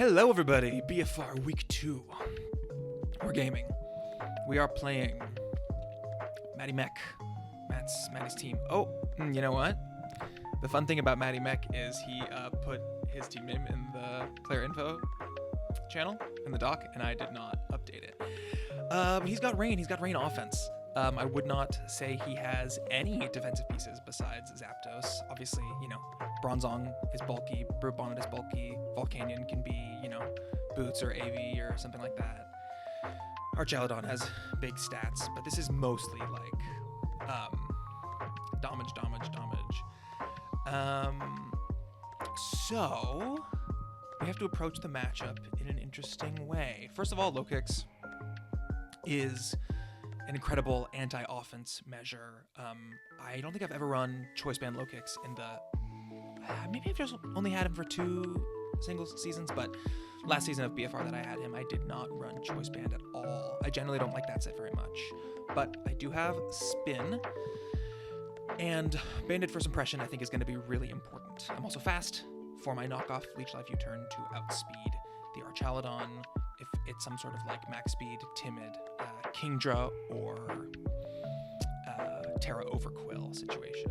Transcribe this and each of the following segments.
Hello everybody, BFR week 2. We're gaming. We are playing Mattymeck, Matty's team. Oh, you know what? The fun thing about Mattymeck is he put his team name in the player info channel in the doc, and I did not update it. But he's got rain offense. I would not say he has any defensive pieces besides Zapdos. Obviously, Bronzong is bulky, Brute Bonnet is bulky, Volcanion can be, Boots or AV or something like that. Archaludon has big stats, but this is mostly like damage. So we have to approach the matchup in an interesting way. First of all, low kicks is an incredible anti-offense measure. I don't think I've ever run choice band low kicks in the maybe I've just only had him for 2 single seasons, but last season of BFR that I had him, I did not run choice band at all. I generally don't like that set very much, but I do have spin, and banded first impression I think is going to be really important. I'm also fast for my knockoff Leech Life U-turn to outspeed the Archaludon if it's some sort of like max speed, timid, Kingdra or Terra Overquill situation.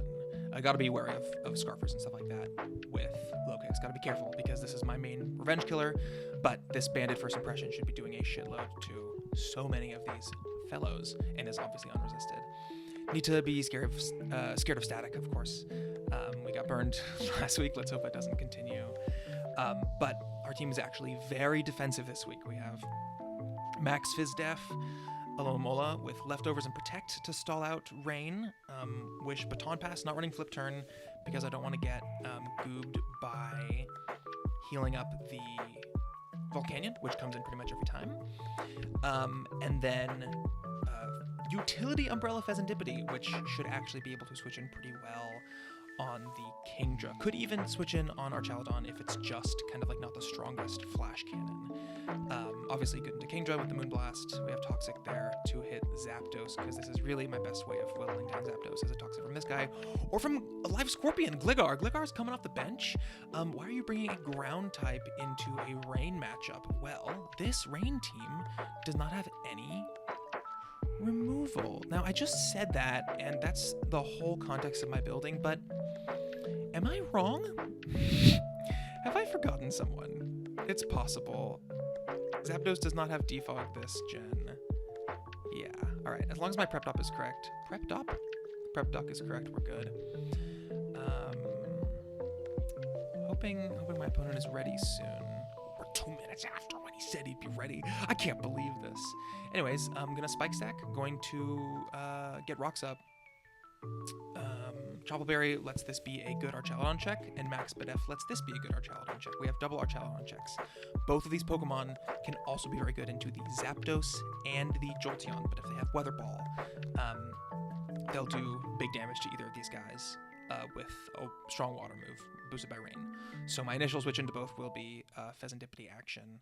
I gotta be wary of Scarfers and stuff like that with low kicks. Gotta be careful because this is my main revenge killer, but this banded first impression should be doing a shitload to so many of these fellows and is obviously unresisted. Need to be scared of static, of course. We got burned last week. Let's hope it doesn't continue. But our team is actually very defensive this week. We have Max Fizdef, Alomola with Leftovers and Protect to stall out Rain. Wish Baton Pass, not running Flip Turn because I don't want to get goobed by healing up the Volcanion, which comes in pretty much every time. And then Utility Umbrella Pheasantipity, which should actually be able to switch in pretty well on the Kingdra. Could even switch in on Archaludon if it's just kind of like not the strongest flash cannon. Obviously good into Kingdra with the Moonblast. We have Toxic there to hit Zapdos, because this is really my best way of whittling down Zapdos, is a Toxic from this guy, or from a live Scorpion, Gligar. Gligar's coming off the bench. Why are you bringing a ground type into a Rain matchup? Well, this Rain team does not have any removal. Now, I just said that, and that's the whole context of my building, but am I wrong? Have I forgotten someone? It's possible. Zapdos does not have defog this gen. Yeah, alright, as long as my prep doc is correct. Prep doc? Prep doc is correct, we're good. Hoping my opponent is ready soon. We're 2 minutes after when he said he'd be ready. I can't believe this. Anyways, I'm gonna Spike Stack, going to get rocks up. Choppleberry lets this be a good Archaludon check, and Max Badef lets this be a good Archaludon check. We have double Archaludon checks. Both of these Pokemon can also be very good into the Zapdos and the Jolteon, but if they have Weather Ball, they'll do big damage to either of these guys with a strong water move, boosted by Rain. So my initial switch into both will be Pheasantipity action,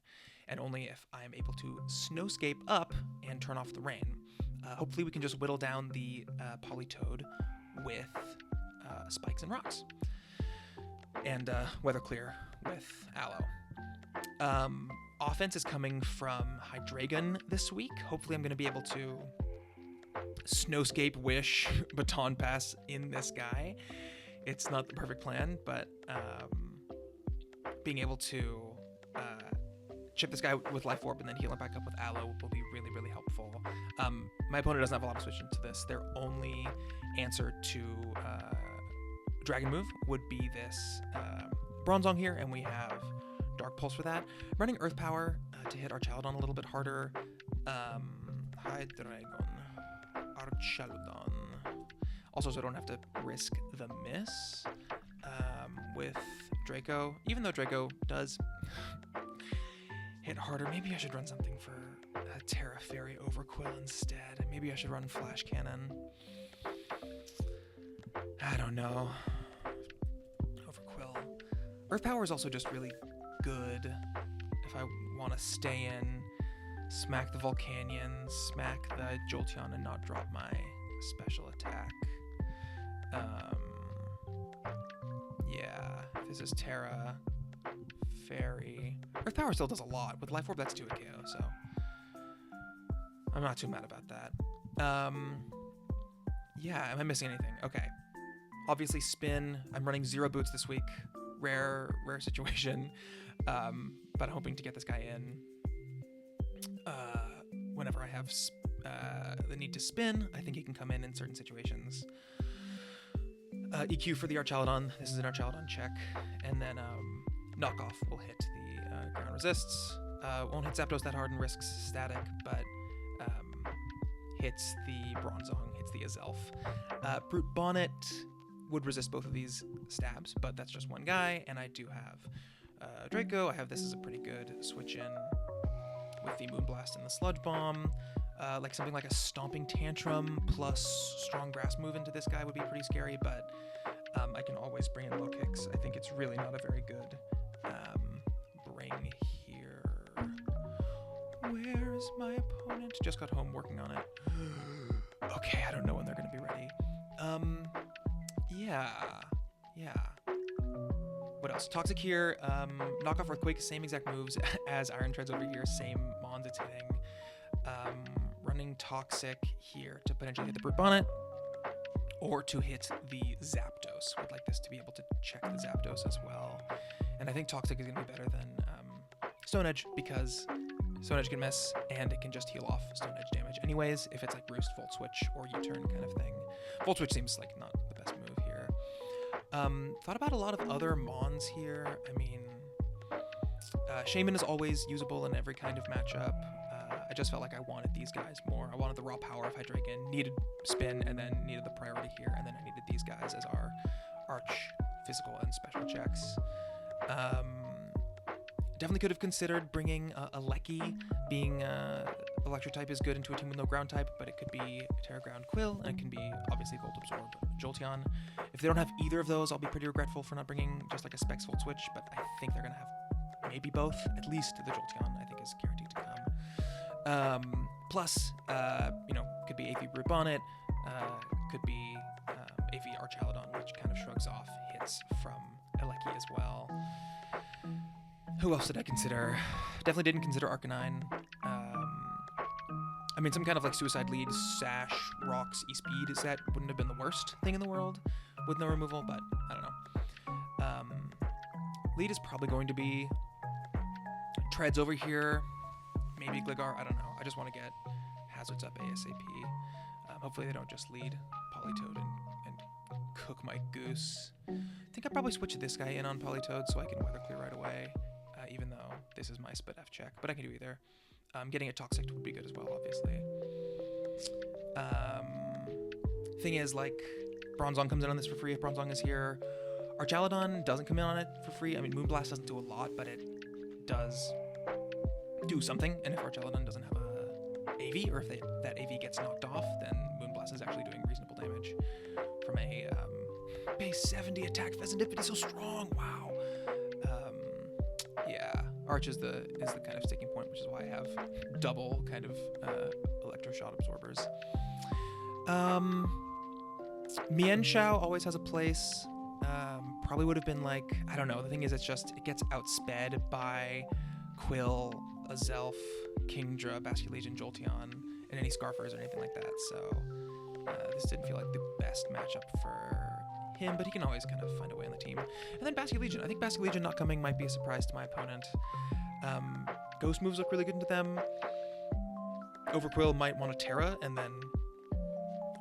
and only if I'm able to Snowscape up and turn off the Rain. Hopefully we can just whittle down the Politoed with spikes and rocks, and Weather Clear with Aloe. Offense is coming from Hydreigon this week. Hopefully I'm going to be able to Snowscape, Wish, Baton Pass in this guy. It's not the perfect plan, but being able to chip this guy with Life Orb and then heal him back up with Aloe will be really, really helpful. My opponent doesn't have a lot of switch into this. Their only answer to Dragon move would be this Bronzong here, and we have Dark Pulse for that. Running Earth Power to hit Archaludon a little bit harder. Hydreigon, Archaludon. Also, so I don't have to risk the miss with Draco. Even though Draco does hit harder, maybe I should run something for Terra Fairy Overquill instead. Maybe I should run Flash Cannon. I don't know. Overquill. Earth Power is also just really good if I want to stay in, smack the Volcanion, smack the Jolteon, and not drop my special attack. Yeah, this is Terra Fairy. Earth Power still does a lot. With Life Orb, that's 2 a KO, so I'm not too mad about that. Yeah, am I missing anything? Okay. Obviously, spin. I'm running 0 boots this week. Rare situation. But I'm hoping to get this guy in whenever I have the need to spin. I think he can come in certain situations. EQ for the Archaladon. This is an Archaladon check. And then knockoff will hit the ground resists. Won't hit Zapdos that hard and risks static, but hits the Bronzong, hits the Azelf. Brute Bonnet would resist both of these stabs, but that's just one guy, and I do have Draco. I have this as a pretty good switch in with the Moonblast and the Sludge Bomb. Like something like a Stomping Tantrum plus Strong Grass move into this guy would be pretty scary, but I can always bring in low kicks. I think it's really not a very good bring here. Where is my opponent? Just got home working on it. Okay, I don't know when they're going to be ready. Yeah. What else? Toxic here. Knockoff Earthquake, same exact moves as Iron Treads over here. Same mons it's hitting. Running Toxic here to potentially hit the Brute Bonnet or to hit the Zapdos. Would like this to be able to check the Zapdos as well. And I think Toxic is going to be better than Stone Edge because Stone Edge can miss and it can just heal off Stone Edge damage anyways if it's like Roost, Volt Switch, or U-turn kind of thing. Volt Switch seems like not the best move here. Thought about a lot of other mons here. I mean, Shaman is always usable in every kind of matchup. I just felt like I wanted these guys more. I wanted the raw power of Hydreigon, needed spin, and then needed the priority here, and then I needed these guys as our arch physical and special checks. Definitely could have considered bringing a Lecky, being electric type is good into a team with no ground type, but it could be Terra Ground Quill, and it can be obviously Volt Absorb Jolteon. If they don't have either of those, I'll be pretty regretful for not bringing just like a Specs Volt Switch, but I think they're going to have maybe both. At least the Jolteon, I think, is guaranteed to come. Plus, could be AV Brute Bonnet, could be AV Archaladon, which kind of shrugs off hits from Eleki as well. Who else did I consider? Definitely didn't consider Arcanine. I mean, some kind of like Suicide Lead, Sash, Rocks, E-Speed set wouldn't have been the worst thing in the world with no removal, but I don't know. Lead is probably going to be Treads over here. Maybe Gligar, I don't know. I just want to get Hazards up ASAP. Hopefully they don't just lead Politoed and cook my goose. I think I'll probably switch this guy in on Politoed so I can Weather Clear right away, even though this is my Spit F check, but I can do either. Getting a Toxic would be good as well, obviously. Thing is, like, Bronzong comes in on this for free if Bronzong is here. Archaladon doesn't come in on it for free. I mean, Moonblast doesn't do a lot, but it does do something, and if Archaladon doesn't have a AV, or if that AV gets knocked off, then Moonblast is actually doing reasonable damage from a base 70 attack. Pheasantipity so strong, wow. Yeah, Arch is the kind of sticking point, which is why I have double kind of Electroshot absorbers. Mienshao always has a place. Probably would have been like, I don't know, the thing is it gets outsped by Quill, Azelf, Kingdra, Basculegion, Jolteon, and any Scarfers or anything like that, so this didn't feel like the best matchup for him, but he can always kind of find a way on the team. And then Basculegion. I think Basculegion not coming might be a surprise to my opponent. Ghost moves look really good into them. Overquill might want a Terra, and then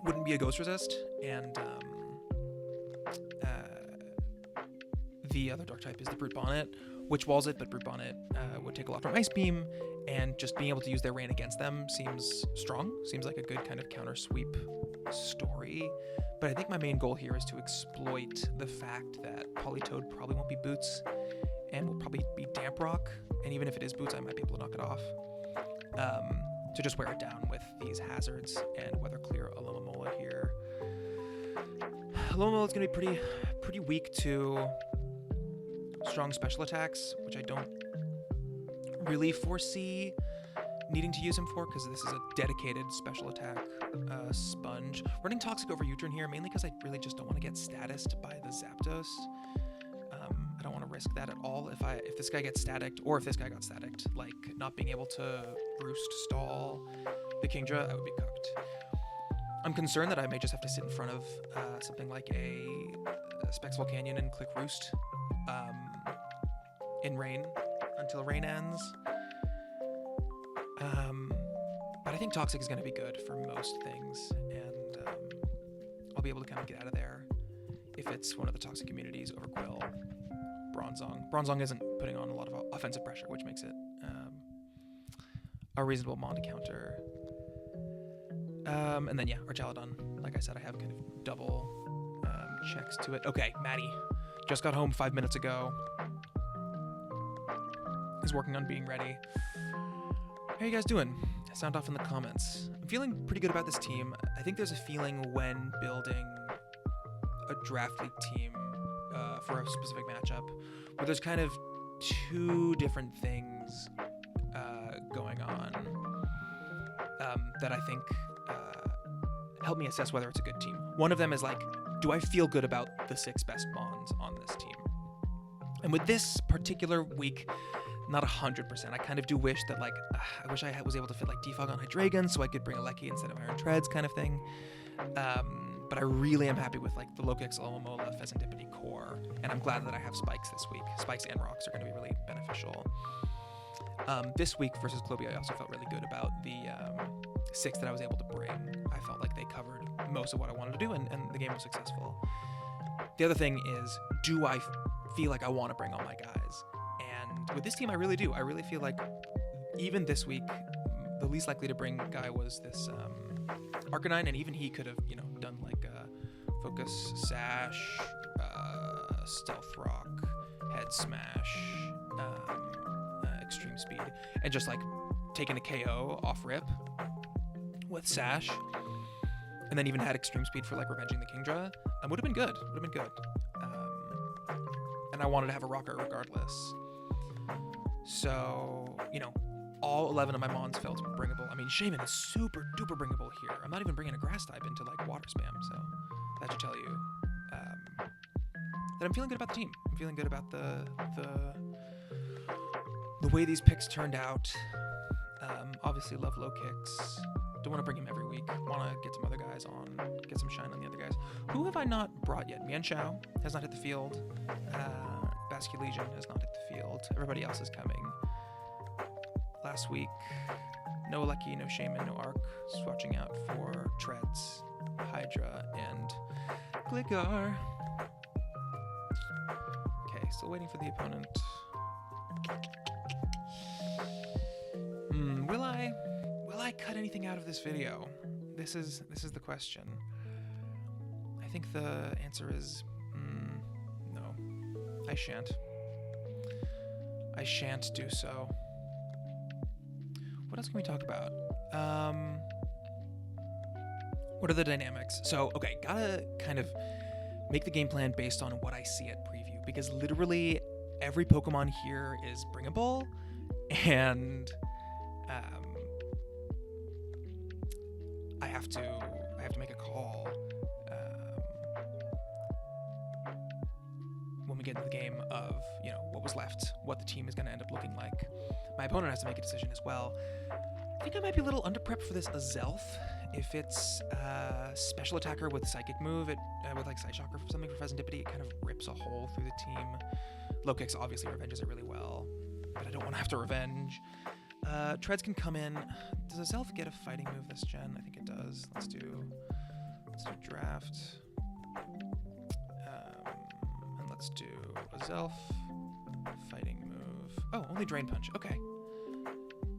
wouldn't be a Ghost Resist, and the other Dark type is the Brute Bonnet, which walls it, but Brute Bonnet would take a lot from Ice Beam, and just being able to use their Rain against them seems strong. Seems like a good kind of counter sweep story. But I think my main goal here is to exploit the fact that Politoed probably won't be Boots, and will probably be Damp Rock, and even if it is Boots, I might be able to knock it off. To just wear it down with these hazards and Weather Clear Alomomola here. Alomomola is going to be pretty weak to strong special attacks, which I don't really foresee needing to use him for, because this is a dedicated special attack sponge. Running Toxic over U-turn here, mainly because I really just don't want to get statused by the Zapdos. I don't want to risk that at all. If this guy gets staticked, or if this guy got staticked, like not being able to roost stall the Kingdra, I would be cooked. I'm concerned that I may just have to sit in front of something like a Specs Volcanion and click roost in rain until rain ends. But I think Toxic is going to be good for most things, and I'll be able to kind of get out of there if it's one of the Toxic communities over Quill. Bronzong. Bronzong isn't putting on a lot of offensive pressure, which makes it a reasonable mon to counter. And then, yeah, Archaladon. Like I said, I have kind of double checks to it. Okay, Matty. Just got home 5 minutes ago. Is working on being ready. How you guys doing? Sound off in the comments. I'm feeling pretty good about this team. I think there's a feeling when building a draft league team for a specific matchup where there's kind of two different things going on that I think help me assess whether it's a good team. One of them is like, do I feel good about the 6 best mons on this team? And with this particular week, not 100%. I kind of do wish that, like, I wish I was able to fit like Defog on Hydreigon so I could bring a Lecky instead of Iron Treads kind of thing. But I really am happy with like the Lokix, Alomomola, Pheasantipity core, and I'm glad that I have Spikes this week. Spikes and Rocks are going to be really beneficial. This week versus Clobia, I also felt really good about the 6 that I was able to bring. I felt like they covered most of what I wanted to do, and the game was successful. The other thing is, do I feel like I want to bring all my guys? And with this team, I really do. I really feel like even this week, the least likely to bring guy was this Arcanine, and even he could have, done like Focus Sash, Stealth Rock, Head Smash, Extreme Speed, and just like taken a KO off rip with Sash, and then even had Extreme Speed for like revenging the Kingdra. Would have been good. And I wanted to have a rocker regardless. So, all 11 of my mons felt bringable. I mean, Shaman is super duper bringable here. I'm not even bringing a grass type into like water spam, so that should tell you that I'm feeling good about the team. I'm feeling good about the way these picks turned out. Obviously love low kicks. Don't want to bring him every week. Want to get some other guys on, get some shine on the other guys. Who have I not brought yet? Mian Shao has not hit the field. Basque Legion has not hit the field. Everybody else is coming. Last week, no Lucky, no Shaman, no Arc. Just watching out for Treads, Hydra, and Gligar. Okay, still waiting for the opponent. Will I cut anything out of this video? This is the question. I think the answer is no. I shan't do so. What else can we talk about? What are the dynamics? So, okay, gotta kind of make the game plan based on what I see at preview, because literally every Pokemon here is bringable, and I have to make a call when we get into the game of what was left, what the team is going to end up looking like. My opponent has to make a decision as well. I think I might be a little under-prepped for this Azelf. If it's special attacker with psychic move, with like Side Shocker or something for Pheasantipity, it kind of rips a hole through the team. Low kicks obviously revenges it really well, but I don't want to have to revenge. Treads can come in. Does Azelf get a fighting move this gen? I think it does. Let's do draft. And let's do Azelf fighting move. Oh, only Drain Punch. Okay.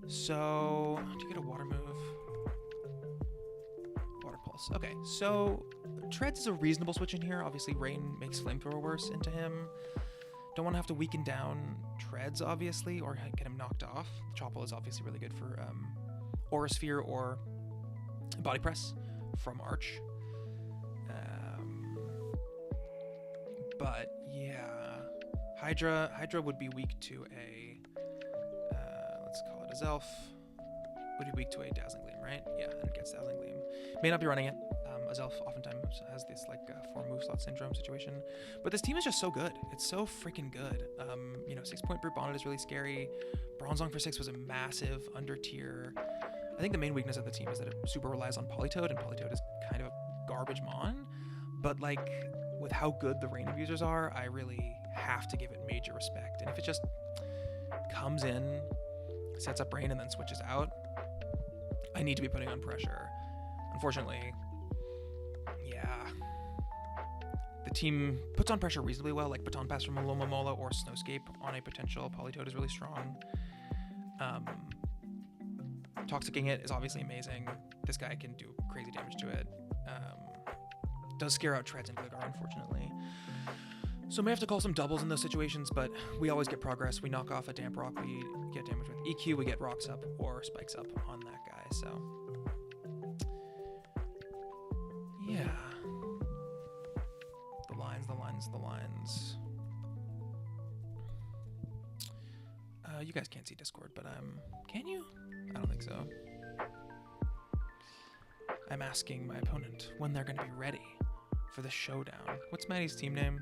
So, do you get a water move? Water Pulse. Okay, so Treads is a reasonable switch in here. Obviously, Rain makes Flamethrower worse into him. Don't want to have to weaken down Treads, obviously, or get him knocked off. Chople is obviously really good for Aura Sphere or Body Press from Arch. But yeah, Hydra would be weak to a let's call it Azelf. would be weak to a Dazzling Gleam, right? Yeah, and it gets Dazzling Gleam. May not be running it. Azelf oftentimes has this like 4 move slot syndrome situation, but this team is just so good. It's so freaking good. 6-point Brute Bonnet is really scary. Bronzong for 6 was a massive under tier. I think the main weakness of the team is that it super relies on Politoed, and Politoed is kind of garbage mon. But like with how good the Rain abusers are, I really have to give it major respect. And if it just comes in, sets up Rain, and then switches out, I need to be putting on pressure. Unfortunately, yeah, the team puts on pressure reasonably well, like Baton Pass from Alomomola or Snowscape on a potential Politoed is really strong. Toxicking it is obviously amazing. This guy can do crazy damage to it. Does scare out Treads and Gligar, unfortunately. So may have to call some doubles in those situations, but we always get progress. We knock off a Damp Rock, we get damage with EQ, we get Rocks up or Spikes up on that guy, so. Yeah. The lines. You guys can't see Discord, but can you? I don't think so. I'm asking my opponent when they're going to be ready for the showdown. What's Matty's team name?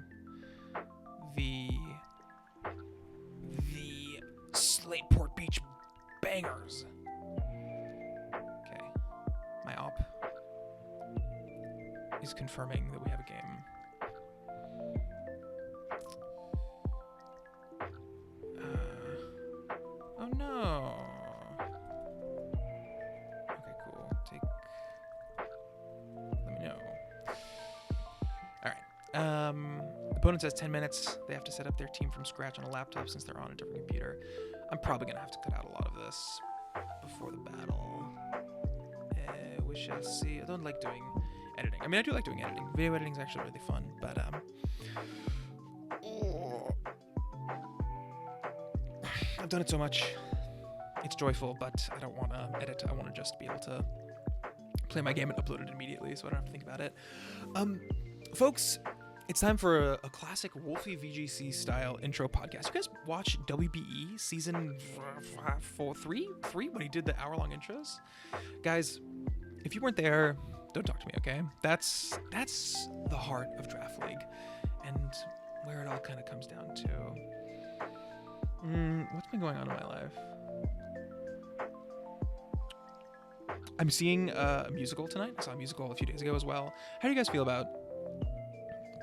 The Slateport Beach Bangers. Okay. My op is confirming that we have a game. Oh no. Okay, cool. Let me know. Alright. Opponent says 10 minutes. They have to set up their team from scratch on a laptop since they're on a different computer. I'm probably gonna have to cut out a lot of this before the battle. We shall see. I don't like doing editing. I mean, I do like doing editing. Video editing is actually really fun, but I've done it so much. It's joyful, but I don't want to edit. I want to just be able to play my game and upload it immediately, so I don't have to think about it. Folks, it's time for a classic Wolfey VGC style intro podcast. You guys watch WBE season 3 when he did the hour-long intros? Guys, if you weren't there, don't talk to me, okay? That's the heart of Draft League and where it all kind of comes down to. What's been going on in my life? I'm seeing a musical tonight. I saw a musical a few days ago as well. How do you guys feel about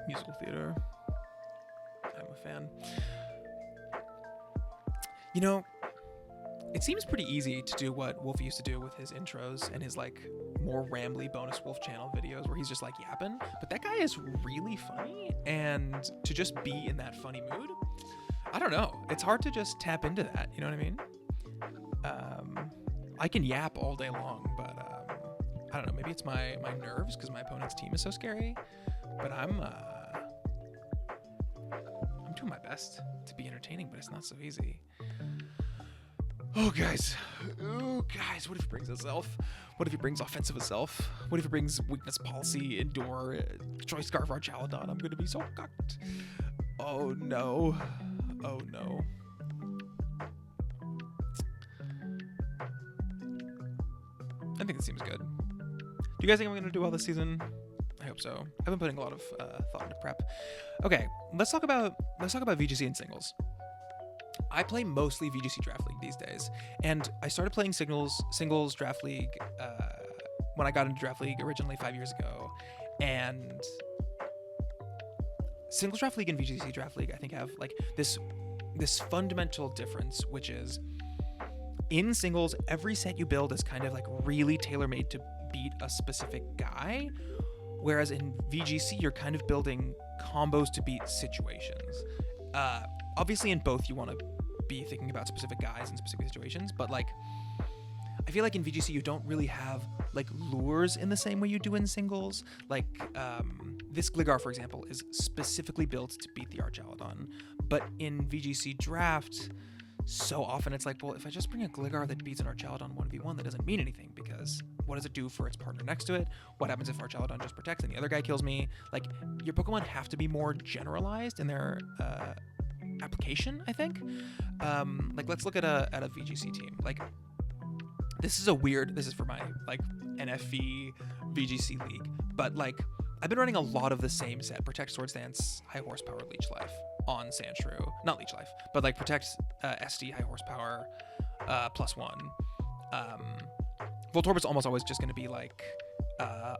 musical theater? I'm a fan. You know, it seems pretty easy to do what Wolfey used to do with his intros and his like more rambly bonus Wolf channel videos where he's just like yapping. But that guy is really funny, and to just be in that funny mood, I don't know. It's hard to just tap into that. You know what I mean? I can yap all day long, but I don't know. Maybe it's my nerves because my opponent's team is so scary. But I'm doing my best to be entertaining, but it's not so easy. Oh guys, what if he brings himself? What if he brings offensive itself? What if he brings weakness policy, endure, choice scarf, Archaladon? I'm gonna be so cucked. Oh no. I think it seems good. Do you guys think I'm gonna do well this season? I hope so. I've been putting a lot of thought into prep. Okay, let's talk about VGC and singles. I play mostly VGC Draft League these days, and I started playing singles Draft League when I got into Draft League originally 5 years ago, and singles Draft League and VGC Draft League I think have like this fundamental difference, which is in singles every set you build is kind of like really tailor-made to beat a specific guy, whereas in VGC you're kind of building combos to beat situations. Obviously in both you want to be thinking about specific guys and specific situations, but like I feel like in VGC you don't really have like lures in the same way you do in singles. Like this Gligar, for example, is specifically built to beat the Archaladon, but in VGC Draft so often it's like, well, if I just bring a Gligar that beats an Archaladon 1v1, that doesn't mean anything, because what does it do for its partner next to it? What happens if Archaladon just protects and the other guy kills me? Like, your Pokemon have to be more generalized in their application, I think. Like, let's look at a VGC team. Like, this is for my like NFV VGC league, but like I've been running a lot of the same set: Protect, Sword Stance, High Horsepower, Leech Life on Sandshrew. Not Leech Life, but like Protect, SD, High Horsepower, +1. Voltorb's almost always just going to be like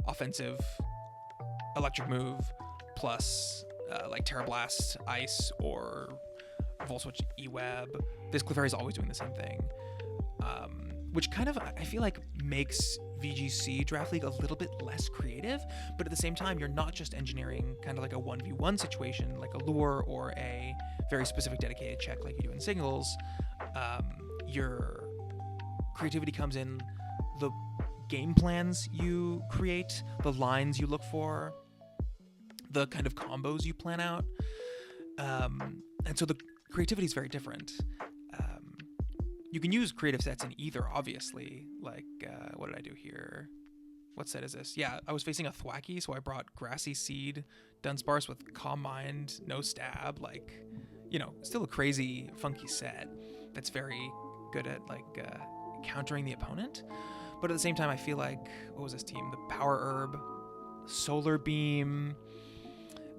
offensive electric move plus like Terra Blast, Ice, or Volt Switch E-Web. This Clefairy is always doing the same thing, which kind of, I feel like, makes VGC Draft League a little bit less creative, but at the same time, you're not just engineering kind of like a 1v1 situation like a lure or a very specific dedicated check like you do in singles. Your creativity comes in the game plans you create, the lines you look for, the kind of combos you plan out. And so the creativity is very different. You can use creative sets in either, obviously. Like, what did I do here? What set is this? Yeah, I was facing a Thwacky, so I brought Grassy Seed, Dunsparce with Calm Mind, no stab. Like, you know, still a crazy, funky set that's very good at, like, countering the opponent. But at the same time, I feel like, what was this team? The Power Herb, Solar Beam,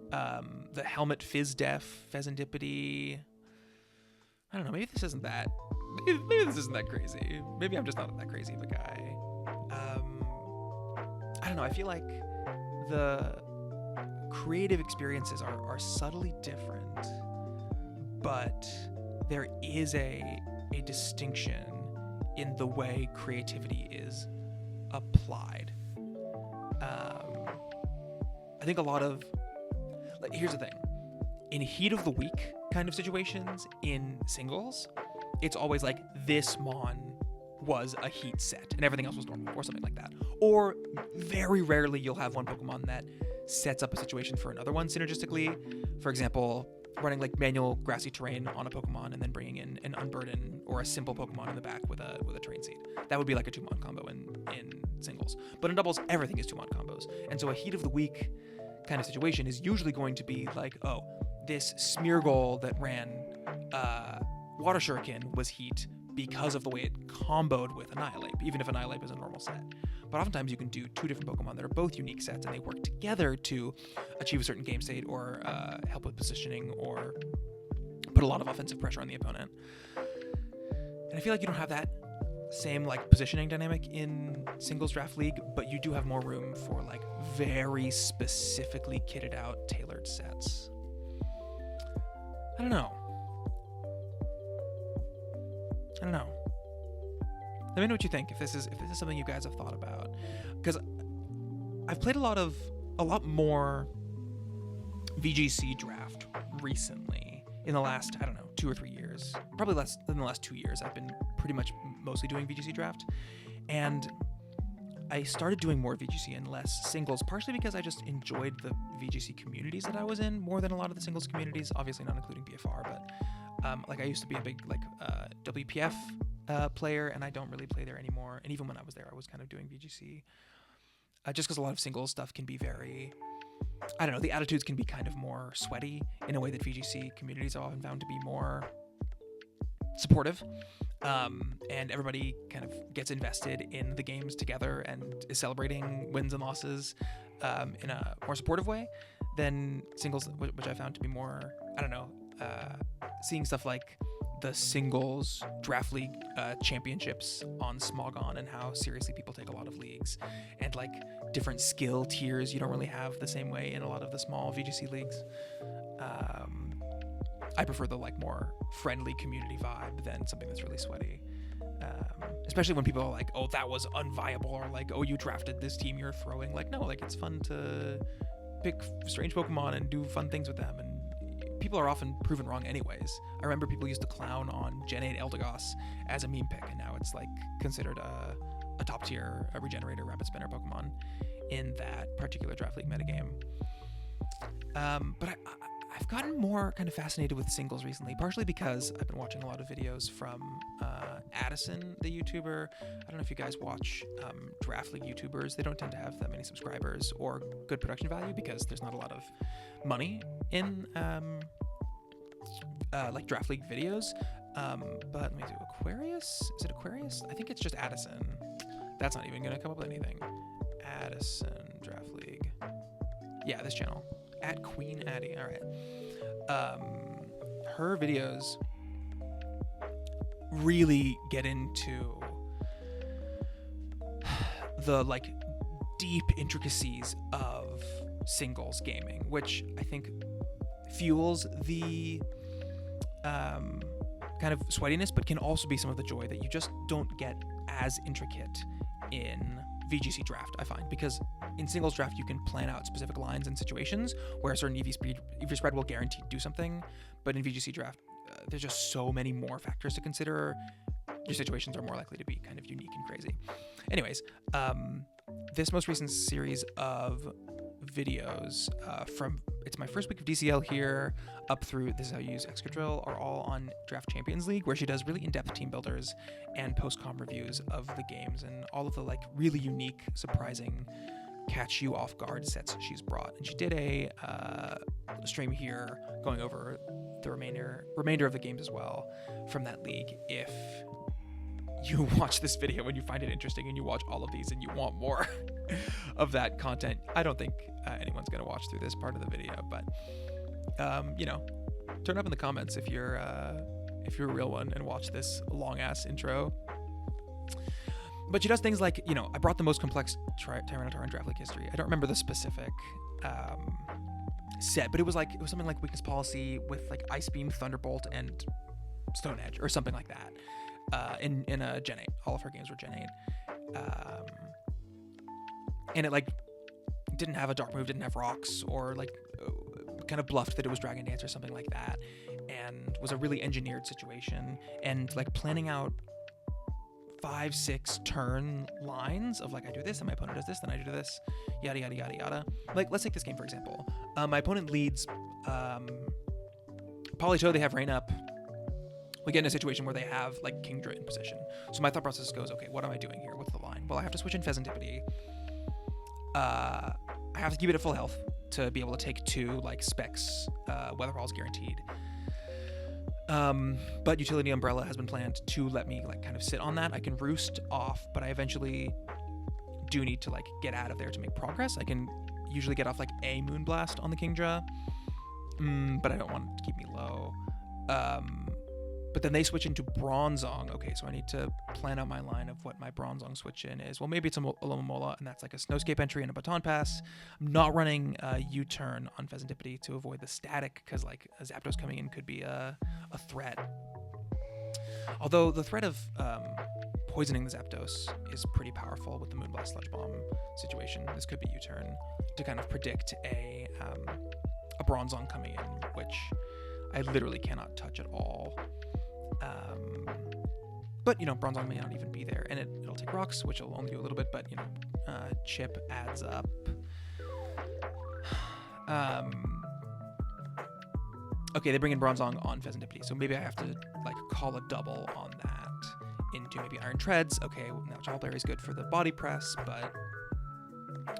the Helmet Fizz Def, Pheasantipity. I don't know, maybe this isn't that... Maybe this isn't that crazy. Maybe I'm just not that crazy of a guy. I don't know. I feel like the creative experiences are subtly different, but there is a distinction in the way creativity is applied. I think a lot of... Like, here's the thing. In heat of the week kind of situations in singles, it's always like this Mon was a heat set and everything else was normal or something like that. Or very rarely you'll have one Pokemon that sets up a situation for another one synergistically. For example, running like manual grassy terrain on a Pokemon and then bringing in an Unburden or a simple Pokemon in the back with a Terrain Seed. That would be like a 2-Mon combo in singles. But in doubles, everything is 2-Mon combos. And so a heat of the week kind of situation is usually going to be like, oh, this Smeargle that ran Water Shuriken was heat because of the way it comboed with Annihilate, even if Annihilate is a normal set. But oftentimes you can do two different Pokemon that are both unique sets and they work together to achieve a certain game state or help with positioning or put a lot of offensive pressure on the opponent. And I feel like you don't have that same like positioning dynamic in singles draft league, but you do have more room for like very specifically kitted out tailored sets. I don't know. Let me know what you think, if this is something you guys have thought about, because I've played a lot more VGC draft recently in the last, I don't know, 2 or 3 years, probably less than the last 2 years. I've been pretty much mostly doing VGC draft, and I started doing more VGC and less singles, partially because I just enjoyed the VGC communities that I was in more than a lot of the singles communities, obviously not including BFR, but like I used to be a big like WPF player, and I don't really play there anymore. And even when I was there, I was kind of doing VGC, just because a lot of singles stuff can be very, I don't know, the attitudes can be kind of more sweaty in a way that VGC communities are often found to be more supportive, and everybody kind of gets invested in the games together and is celebrating wins and losses in a more supportive way than singles, which I found to be more, I don't know, seeing stuff like the singles draft league championships on Smogon and how seriously people take a lot of leagues, and like different skill tiers you don't really have the same way in a lot of the small VGC leagues. I prefer the like more friendly community vibe than something that's really sweaty, especially when people are like, oh, that was unviable, or like, oh, you drafted this team you're throwing. Like, no, like it's fun to pick strange Pokemon and do fun things with them, and people are often proven wrong anyways. I remember people used to clown on Gen 8 Eldegoss as a meme pick, and now it's like considered a top tier regenerator rapid spinner Pokemon in that particular draft league metagame. But I've gotten more kind of fascinated with singles recently, partially because I've been watching a lot of videos from Addison, the YouTuber. I don't know if you guys watch draft league YouTubers. They don't tend to have that many subscribers or good production value because there's not a lot of money in like draft league videos. But let me do Aquarius. Is it Aquarius? I think it's just Addison. That's not even going to come up with anything. Addison Draft League. Yeah, this channel. At Queen Addie. All right. Her videos really get into the like deep intricacies of singles gaming, which I think fuels the kind of sweatiness, but can also be some of the joy that you just don't get as intricate in VGC draft, I find, because in singles draft you can plan out specific lines and situations where a certain EV spread will guaranteed do something, but in VGC draft there's just so many more factors to consider. Your situations are more likely to be kind of unique and crazy. Anyways, this most recent series of videos from it's my first week of DCL here up through This Is How You Use Excadrill are all on Draft Champions League, where she does really in-depth team builders and post-com reviews of the games and all of the like really unique, surprising, catch you off guard sets she's brought. And she did a stream here going over the remainder of the games as well from that league. If you watch this video and you find it interesting and you watch all of these and you want more of that content, I don't think anyone's going to watch through this part of the video, but you know, turn up in the comments if you're a real one and watch this long ass intro. But she does things like, you know, I brought the most complex Tyranitar in Draft League history. I don't remember the specific set, but it was something like Weakness Policy with like Ice Beam, Thunderbolt, and Stone Edge or something like that. In a Gen 8. All of her games were Gen 8. And it like didn't have a dark move, didn't have rocks, or like kind of bluffed that it was Dragon Dance or something like that, and was a really engineered situation. And like planning out 5-6 turn lines of like, I do this and my opponent does this, then I do this, yada yada yada yada. Like, let's take this game for example. My opponent leads Polito, they have Rain Up. We get in a situation where they have like Kingdra in position. So my thought process goes, okay, what am I doing here? What's the line? Well, I have to switch in Pheasantipity. I have to keep it at full health to be able to take 2 like specs, Weather Balls guaranteed. But Utility Umbrella has been planned to let me like kind of sit on that. I can roost off, but I eventually do need to like get out of there to make progress. I can usually get off like a Moonblast on the Kingdra, but I don't want it to keep me low. But then they switch into Bronzong. Okay, so I need to plan out my line of what my Bronzong switch in is. Well, maybe it's a Alomomola, and that's like a Snowscape entry and a Baton Pass. I'm not running a U-turn on Pheasantipity to avoid the static, because like a Zapdos coming in could be a threat. Although the threat of poisoning the Zapdos is pretty powerful with the Moonblast Sludge Bomb situation. This could be U-turn to kind of predict a Bronzong coming in, which I literally cannot touch at all. But, you know, Bronzong may not even be there, and it'll take rocks, which will only do a little bit, but, you know, chip adds up. Okay, they bring in Bronzong on Pheasantipity, so maybe I have to, like, call a double on that into maybe Iron Treads. Okay, now Jawberry is good for the body press, but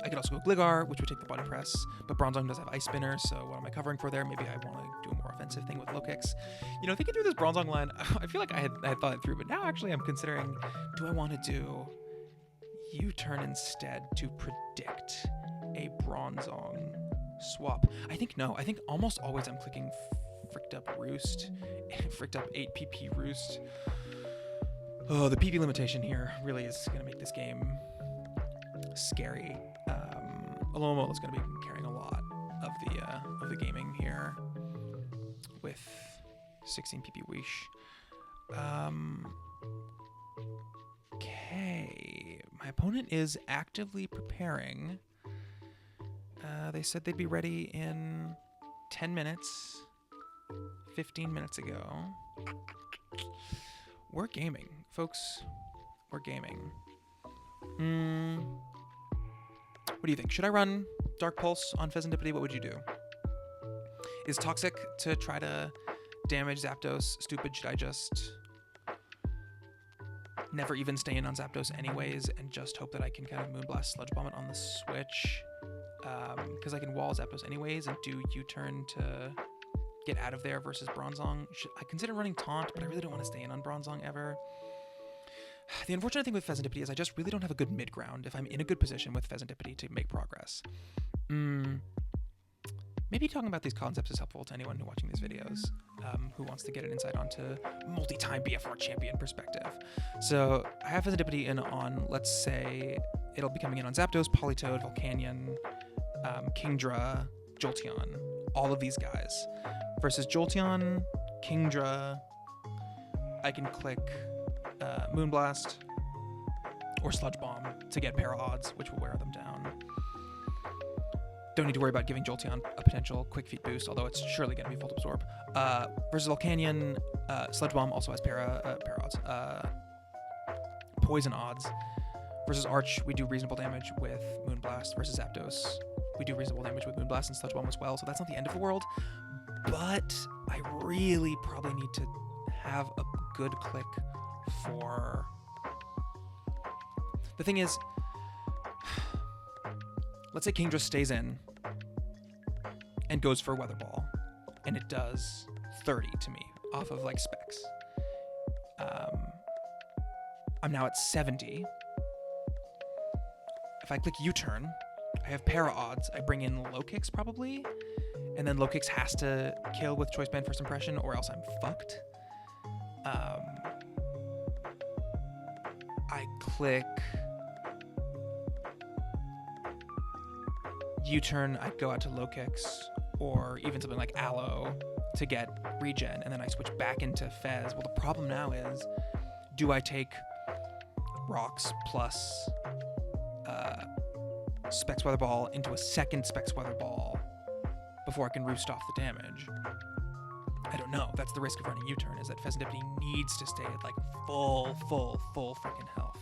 I could also go Gligar, which would take the body press, but Bronzong does have Ice Spinner, so what am I covering for there? Maybe I want to do a more offensive thing with Low Kicks. You know, thinking through this Bronzong line, I feel like I had thought it through, but now actually I'm considering, do I want to do U-turn instead to predict a Bronzong swap? I think no. I think almost always I'm clicking Fricked Up Roost, Fricked Up 8 PP Roost. Oh, the PP limitation here really is going to make this game scary. Alomo is going to be carrying a lot of the gaming here with 16 PP Wish. Okay, my opponent is actively preparing. They said they'd be ready in 10 minutes, 15 minutes ago. We're gaming, folks. We're gaming. What do you think? Should I run Dark Pulse on Pheasantipity? What would you do? Is Toxic to try to damage Zapdos stupid? Should I just never even stay in on Zapdos anyways and just hope that I can kind of Moonblast Sludge Bomb it on the switch? Because I can wall Zapdos anyways and do U-turn to get out of there versus Bronzong. I consider running Taunt, but I really don't want to stay in on Bronzong ever. The unfortunate thing with Pheasantipity is I just really don't have a good mid-ground if I'm in a good position with Pheasantipity to make progress. Maybe talking about these concepts is helpful to anyone who watching these videos who wants to get an insight onto multi-time BFR champion perspective. So I have Pheasantipity in on, let's say, it'll be coming in on Zapdos, Politoed, Volcanion, Kingdra, Jolteon, all of these guys. Versus Jolteon, Kingdra, I can click Moonblast or Sludge Bomb to get para odds, which will wear them down. Don't need to worry about giving Jolteon a potential quick feet boost, although it's surely going to be Volt Absorb. Versus Volcanion, Sludge Bomb also has para odds. Poison odds. Versus Arch, we do reasonable damage with Moonblast. Versus Zapdos, we do reasonable damage with Moonblast and Sludge Bomb as well, so that's not the end of the world. But I really probably need to have a good click for... The thing is, let's say Kingdra stays in and goes for Weather Ball, and it does 30 to me off of like specs. I'm now at 70. If I click U-turn, I have para odds. I bring in low kicks probably, and then low kicks has to kill with choice band first impression, or else I'm fucked. I click U-turn, I go out to low kicks, or even something like Aloe to get regen, and then I switch back into Fez. Well, the problem now is, do I take Rocks plus Specs Weather Ball into a second Specs Weather Ball before I can roost off the damage? I don't know. That's the risk of running U-turn, is that Pheasantipity needs to stay at like full freaking health,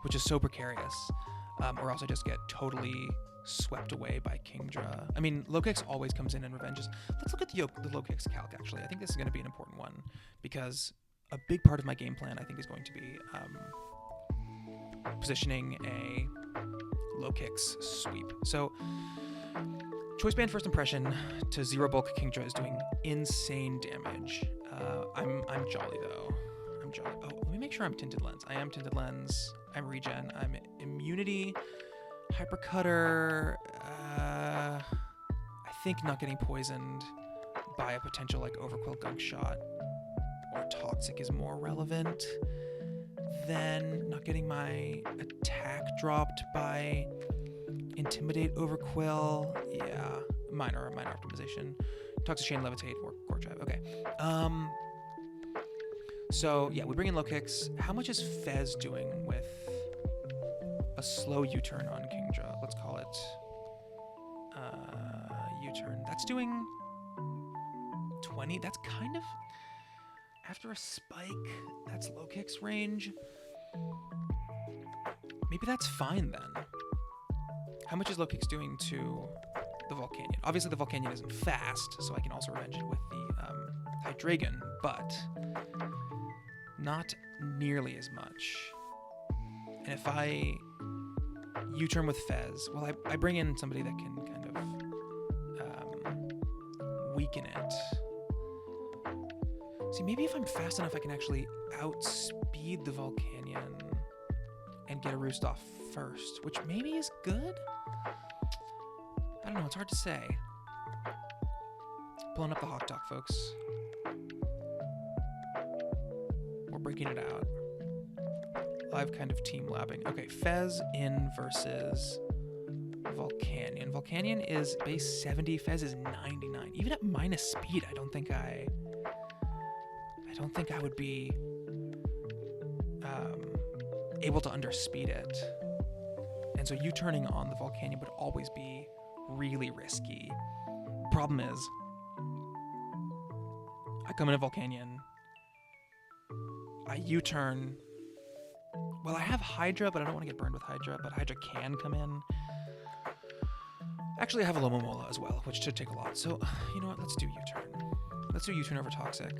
which is so precarious. Or else I just get totally swept away by Kingdra. I mean, low kicks always comes in and revenges. Let's look at the low kicks calc, actually. I think this is going to be an important one, because a big part of my game plan, I think, is going to be positioning a low kicks sweep. So choice band first impression to zero bulk Kingdra is doing insane damage. I'm jolly though. I'm jolly. Oh, let me make sure I'm Tinted Lens. I am Tinted Lens. I'm regen. I'm immunity. Hypercutter. I think not getting poisoned by a potential like Overquill Gunk Shot or Toxic is more relevant than not getting my attack dropped by Intimidate, Overquill. Yeah, minor optimization. Toxic Chain, Levitate, or Core Drive. Okay. So yeah, we bring in low kicks. How much is Fez doing with a slow U-turn on Kingdra? Let's call it U-turn. That's doing 20. That's kind of, after a spike, that's low kicks range. Maybe that's fine then. How much is low kicks doing to the Volcanion? Obviously the Volcanion isn't fast, so I can also revenge it with the Hydreigon, but not nearly as much. And if I U-turn with Fez, well, I bring in somebody that can kind of weaken it. See, maybe if I'm fast enough, I can actually outspeed the Volcanion and get a roost off first, which maybe is good? I don't know, it's hard to say. Pulling up the hot dog, folks. We're breaking it out. Live kind of team labbing. Okay, Fez in versus Volcanion. Volcanion is base 70, Fez is 99. Even at minus speed, I don't think I would be able to underspeed it. And so U-turning on the Volcanion would always be really risky. Problem is, I come in a Volcanion, I U-turn. Well, I have Hydra, but I don't want to get burned with Hydra, but Hydra can come in. Actually, I have a Lomomola as well, which should take a lot. So, you know what? Let's do U-turn. Let's do U-turn over Toxic.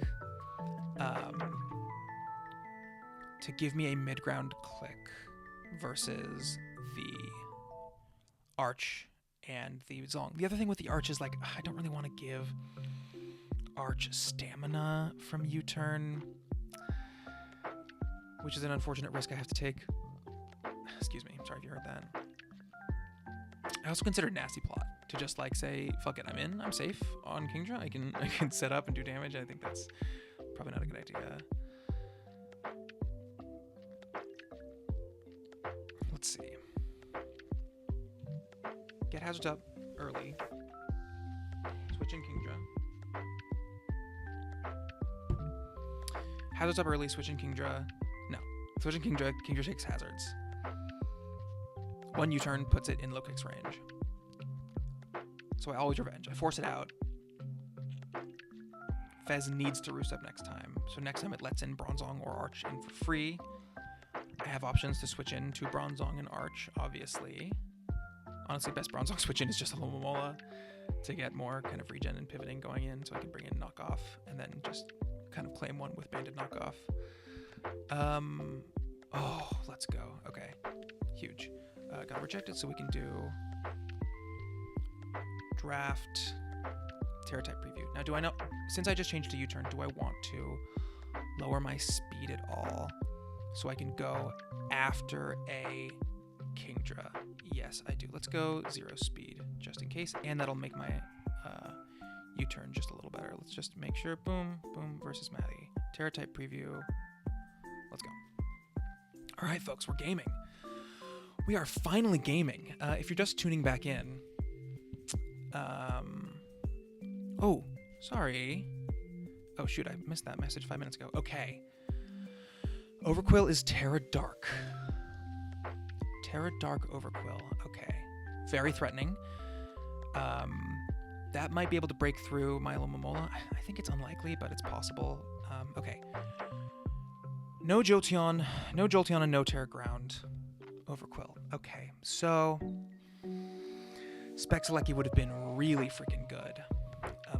To give me a mid-ground click versus the Arch and the Zong. The other thing with the Arch is, like, I don't really want to give Arch Stamina from U-turn, which is an unfortunate risk I have to take. Excuse me, sorry if you heard that. I also consider Nasty Plot to just like say, fuck it, I'm safe on Kingdra. I can set up and do damage. I think that's probably not a good idea. Let's see. Get hazards up early. Switch in Kingdra. Hazards up early, switch in Kingdra. No. Switch in Kingdra, Kingdra takes hazards. One U-turn puts it in low kick's range. So I always revenge. I force it out. Fez needs to roost up next time. So next time it lets in Bronzong or Arch in for free. I have options to switch in to Bronzong and Arch, obviously. Honestly, best Bronzong switch in is just a Alomomola to get more kind of regen and pivoting going in, so I can bring in knockoff and then just kind of claim one with banded knockoff. Oh, let's go. Okay, huge. Got rejected, so we can do draft Terra type preview. Now, do I know, since I just changed to U-turn, do I want to lower my speed at all so I can go after a Kingdra? Yes, I do. Let's go 0 speed just in case, and that'll make my U-turn just a little better. Let's just make sure. Boom, boom versus Matty. Terra type preview. Let's go. All right, folks, we're gaming. We are finally gaming. If you're just tuning back in, oh, sorry. Oh shoot, I missed that message 5 minutes ago. Okay. Overquill is Terra Dark. Terra Dark Overquill. Okay. Very threatening. That might be able to break through my Alomomola. I think it's unlikely, but it's possible. Okay. No Jolteon, and no Terra Ground. Overquill. Okay, so Spexalecki would have been really freaking good.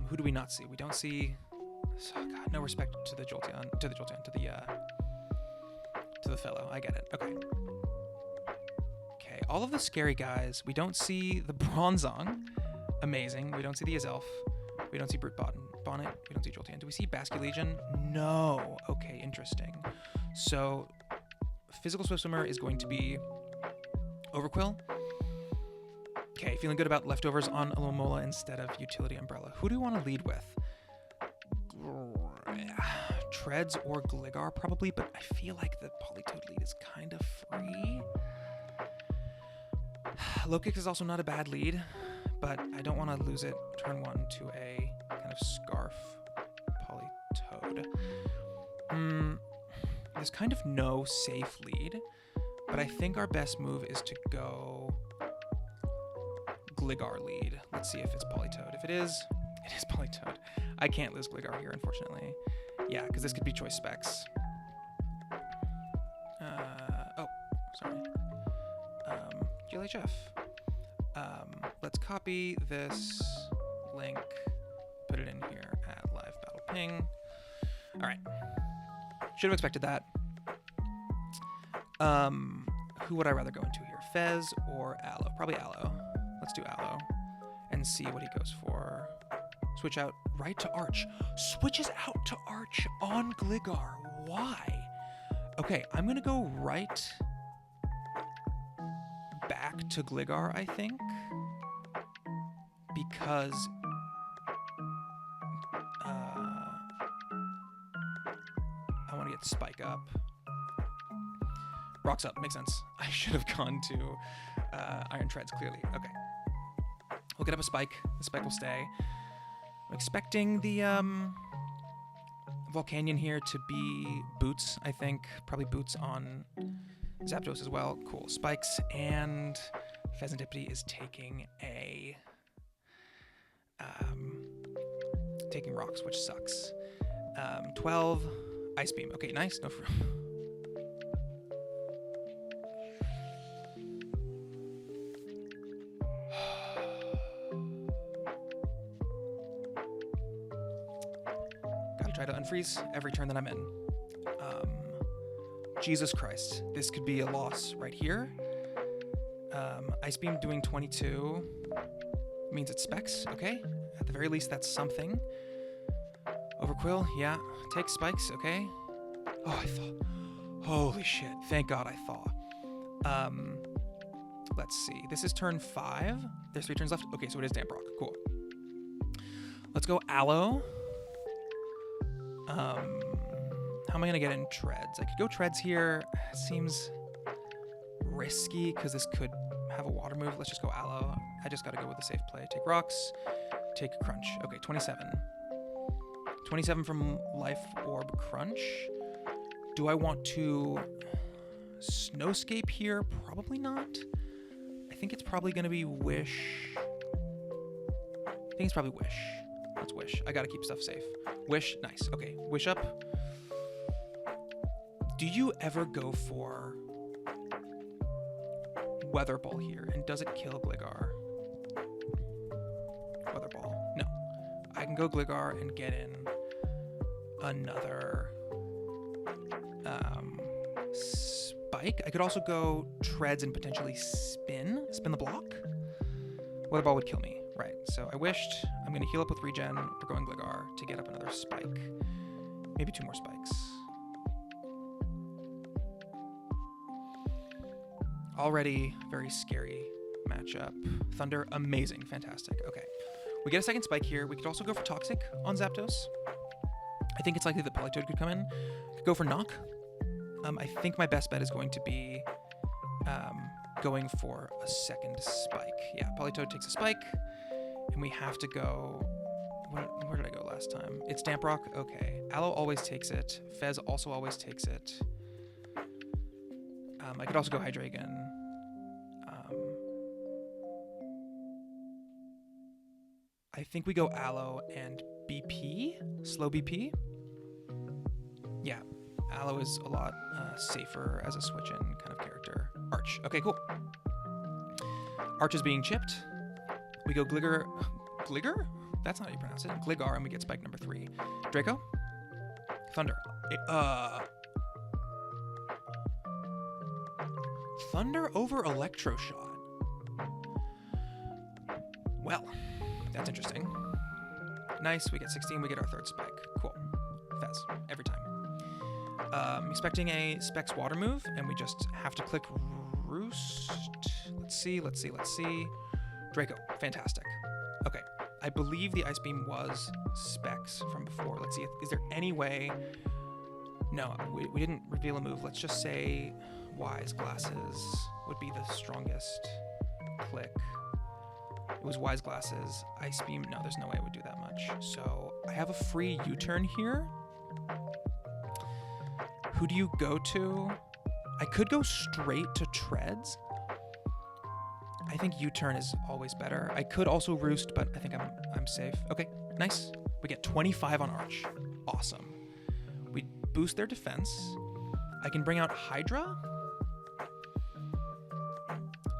Who do we not see? We don't see. Oh God, no respect to the Jolteon, to the fellow. I get it. Okay. Okay, all of the scary guys. We don't see the Bronzong. Amazing. We don't see the Azelf. We don't see Brute Bonnet. We don't see Jolteon. Do we see Basculegion? No. Okay, interesting. So, Physical Swift Swimmer is going to be Overquill. Okay, feeling good about leftovers on Alomomola instead of Utility Umbrella. Who do you want to lead with? Treads or Gligar probably, but I feel like the Politoed lead is kind of free. Lokix is also not a bad lead, but I don't want to lose it turn 1 to a kind of Scarf Politoed. There's kind of no safe lead, but I think our best move is to go Gligar lead. Let's see if it's Politoed. If it is Politoed. I can't lose Gligar here, unfortunately. Yeah, because this could be Choice Specs. Oh, sorry. GLHF. Let's copy this link, put it in here at live battle ping. All right. Should have expected that. Who would I rather go into here? Fez or Aloe? Probably Aloe. Let's do Aloe and see what he goes for. Switch out right to Arch. Switches out to Arch on Gligar. Why? Okay, I'm going to go right back to Gligar, I think. Because I want to get Spike up. Rocks up, makes sense. I should have gone to Iron Treads, clearly. Okay. We'll get up a Spike. The Spike will stay. I'm expecting the Volcanion here to be Boots, I think. Probably Boots on Zapdos as well. Cool. Spikes, and Pheasantipede is taking a... taking rocks, which sucks. 12, Ice Beam. Okay, nice. No fr- Gotta try to unfreeze every turn that I'm in. Jesus Christ. This could be a loss right here. Ice Beam doing 22 means it specs. Okay. At the very least, that's something. Overquill, yeah. Take spikes, okay. Oh, I thought. Holy shit. Thank God I thought. Let's see. This is turn 5. There's 3 turns left. Okay, so it is Damp Rock. Cool. Let's go Aloe. How am I going to get in Treads? I could go Treads here. It seems risky because this could have a water move. Let's just go Aloe. I just got to go with a safe play. Take Rocks. Take Crunch. Okay, 27. 27 from Life Orb Crunch. Do I want to Snowscape here? Probably not. I think it's probably going to be Wish. I think it's probably Wish. Let's Wish. I got to keep stuff safe. Wish. Nice. Okay. Wish up. Do you ever go for Weather Ball here? And does it kill Gligar? Weather Ball. No. I can go Gligar and get in another Spike. I could also go Treads and potentially spin the block. Weather Ball would kill me, right? So I wished. I'm going to heal up with Regen. We're going Gligar to get up another Spike. Maybe 2 more Spikes. Already very scary matchup. Thunder, amazing, fantastic. Okay, we get a second Spike here. We could also go for Toxic on Zapdos. I think it's likely that Politoed could come in. Could go for Knock. I think my best bet is going to be going for a second Spike. Yeah, Politoed takes a Spike, and we have to go... Where did I go last time? It's Damp Rock? Okay. Aloe always takes it. Fez also always takes it. I could also go Hydreigon. I think we go Aloe and BP? Slow BP? Yeah, Aloe is a lot safer as a switch-in kind of character. Arch. Okay, cool. Arch is being chipped. We go Gligar. Gligar? That's not how you pronounce it. Gligar, and we get Spike number 3. Draco? Thunder. Thunder over Electroshot. Well, that's interesting. Nice, we get 16, we get our 3rd Spike. Cool. Fez, every time. Expecting a Specs Water move, and we just have to click Roost. Let's see. Draco, fantastic. Okay, I believe the Ice Beam was Specs from before. Let's see, is there any way... No, we didn't reveal a move. Let's just say Wise Glasses would be the strongest click. It was Wise Glasses, Ice Beam. No, there's no way it would do that much. So I have a free U-turn here. Who do you go to? I could go straight to Treads. I think U-turn is always better. I could also Roost, but I think I'm safe. Okay, nice. We get 25 on Arch. Awesome. We boost their defense. I can bring out Hydra.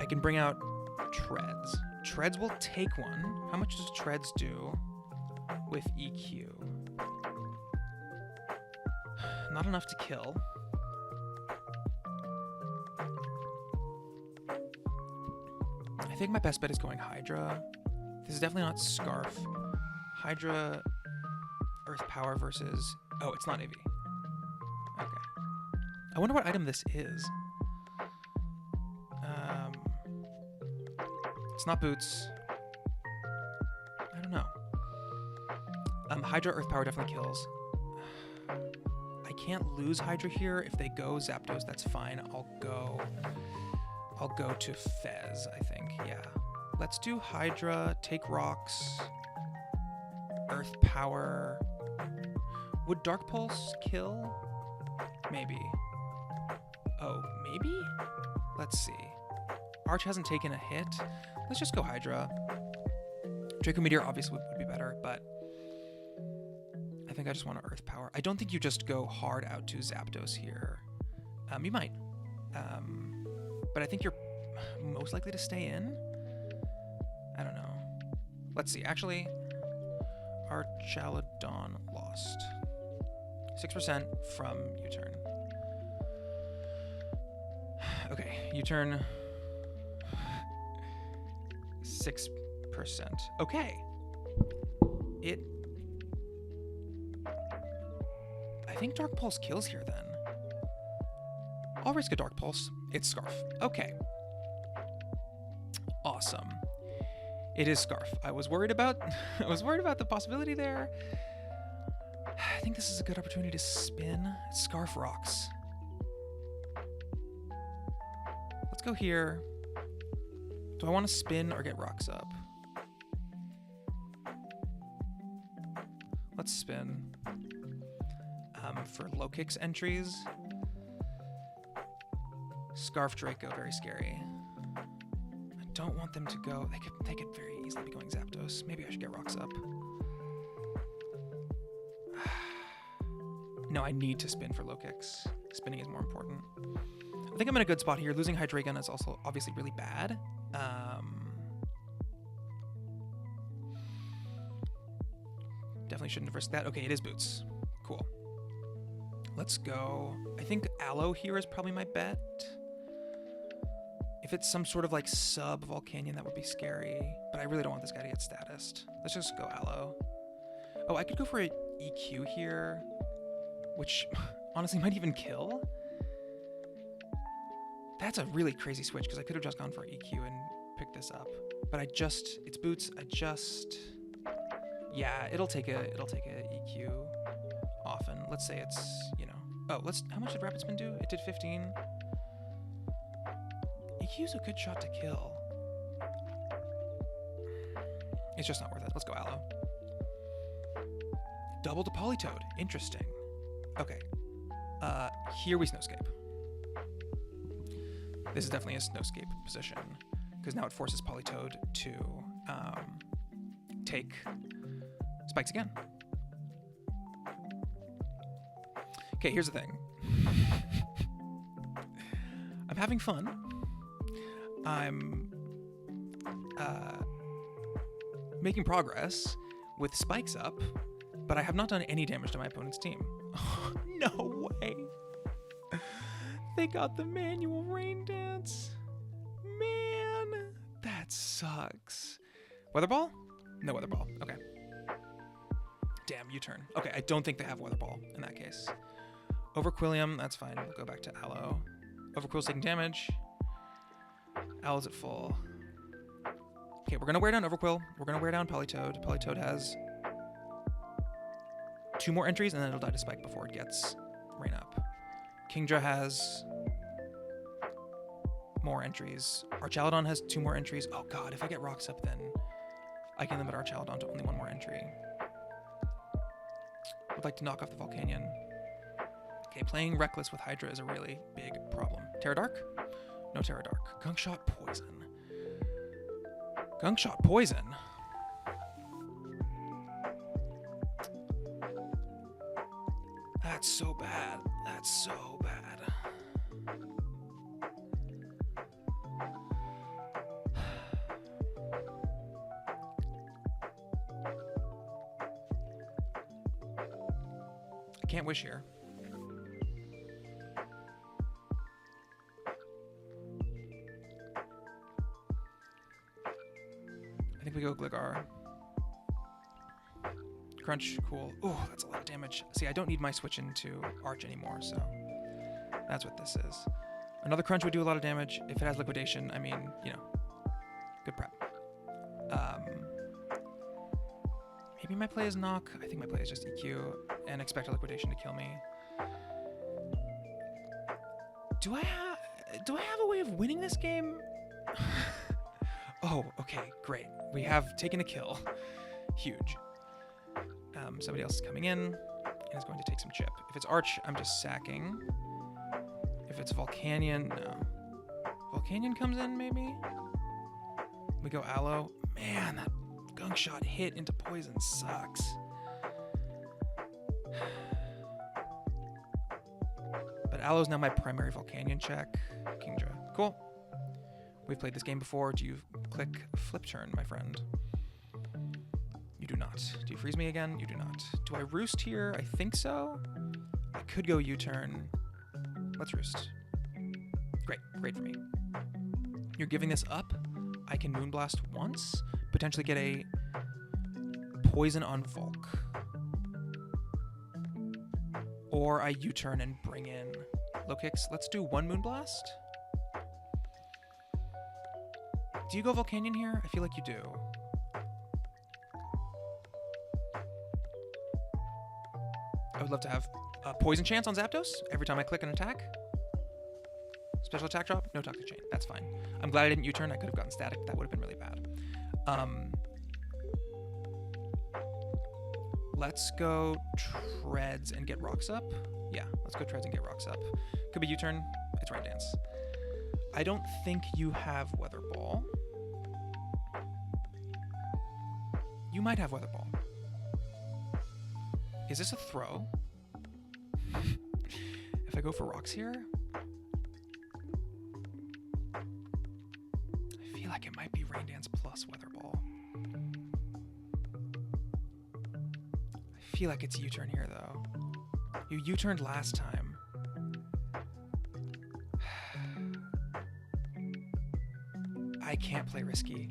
I can bring out Treads. Treads will take one. How much does Treads do with EQ? Not enough to kill. I think my best bet is going Hydra. This is definitely not Scarf. Hydra, Earth Power versus... Oh, it's not AV. Okay. I wonder what item this is. It's not Boots. I don't know. Hydra, Earth Power definitely kills. I can't lose Hydra here. If they go Zapdos, that's fine. I'll go to Fez, I think. Yeah. Let's do Hydra, take Rocks, Earth Power. Would Dark Pulse kill? Maybe. Oh, maybe? Let's see. Arch hasn't taken a hit. Let's just go Hydra. Draco Meteor obviously would be better, but I think I just want to Earth Power. I don't think you just go hard out to Zapdos here. You might. But I think you're most likely to stay in. I don't know. Let's see. Actually, Archaludon lost. 6% from U-turn. Okay, U-turn. 6%. Okay. I think Dark Pulse kills here then. I'll risk a Dark Pulse. It's Scarf. Okay. Awesome. It is Scarf. I was worried about the possibility there. I think this is a good opportunity to spin. Scarf rocks. Let's go here. Do I want to spin or get rocks up? Let's spin. For low kicks entries. Scarf Draco, very scary. I don't want them to go. They could very easily be going Zapdos. Maybe I should get rocks up. No, I need to spin for low kicks. Spinning is more important. I think I'm in a good spot here. Losing Hydreigon is also obviously really bad. Definitely shouldn't have risked that. Okay, it is Boots. Cool. Let's go. I think Aloe here is probably my bet. If it's some sort of like sub Volcanion, that would be scary. But I really don't want this guy to get statused. Let's just go Aloe. Oh, I could go for an EQ here, which honestly might even kill. That's a really crazy switch because I could have just gone for EQ and picked this up. But it's Boots. Yeah, it'll take a EQ often. Let's say it's, how much did Rapid Spin do? It did 15. EQ's a good shot to kill. It's just not worth it. Let's go Aloe. Double to Politoed. Interesting. Okay. Here we Snowscape. This is definitely a Snowscape position because now it forces Politoed to take spikes again. Okay, here's the thing. I'm having fun. I'm making progress with spikes up, but I have not done any damage to my opponent's team. No way. They got the manual rain dance. Man, that sucks. Weather Ball? No Weather Ball. Okay. Damn, U-turn. Okay, I don't think they have Weather Ball in that case. Overquillium, that's fine. We'll go back to Aloe. Overquill's taking damage. Aloe's at full. Okay, we're gonna wear down Overquill. We're gonna wear down Politoed. Politoed has 2 more entries, and then it'll die to Spike before it gets Rain Up. Kingdra has more entries. Archaludon has 2 more entries. Oh god, if I get Rocks up, then I can limit Archaludon to only 1 more entry. Would like to knock off the Volcanion. Okay, playing Reckless with Hydra is a really big problem. Terra Dark? No Terra Dark. Gunk Shot Poison. Gunk Shot Poison? That's so bad. That's so bad. I can't wish here. I think we go Gligar. Crunch, cool. Oh, that's a lot of damage. See, I don't need my switch into Arch anymore, so that's what this is. Another Crunch would do a lot of damage. If it has Liquidation, I mean, good prep. Maybe my play is Knock. I think my play is just EQ and expect a Liquidation to kill me. Do I have a way of winning this game? Oh, okay, great. We have taken a kill. Huge. Somebody else is coming in and is going to take some chip. If it's Arch, I'm just sacking. If it's Volcanion, no. Volcanion comes in, maybe? We go Aloe. Man, that Gunk Shot hit into Poison sucks. But Aloe's now my primary Volcanion check. Kingdra. Cool. We've played this game before. Do you click Flip Turn, my friend? You do not. Do you freeze me again? You do not. Do I Roost here? I think so. I could go U-turn. Let's Roost. Great. Great for me. You're giving this up. I can Moonblast once. Potentially get a Poison on Volk. Or I U-turn and bring in low kicks. Let's do 1 Moonblast. Do you go Volcanion here? I feel like you do. I would love to have a Poison Chance on Zapdos every time I click an attack. Special attack drop, no Toxic Chain. That's fine. I'm glad I didn't U-turn. I could have gotten static. That would have been really bad. Let's go Treads and get rocks up. Yeah, let's go Treads and get rocks up. Could be U-turn. It's Rain Dance. I don't think you have Weather Ball. You might have Weather Ball. Is this a throw? If I go for rocks here, I feel like it might be Rain Dance plus Weather Ball. I feel like it's U-turn here though. You U-turned last time. I can't play risky.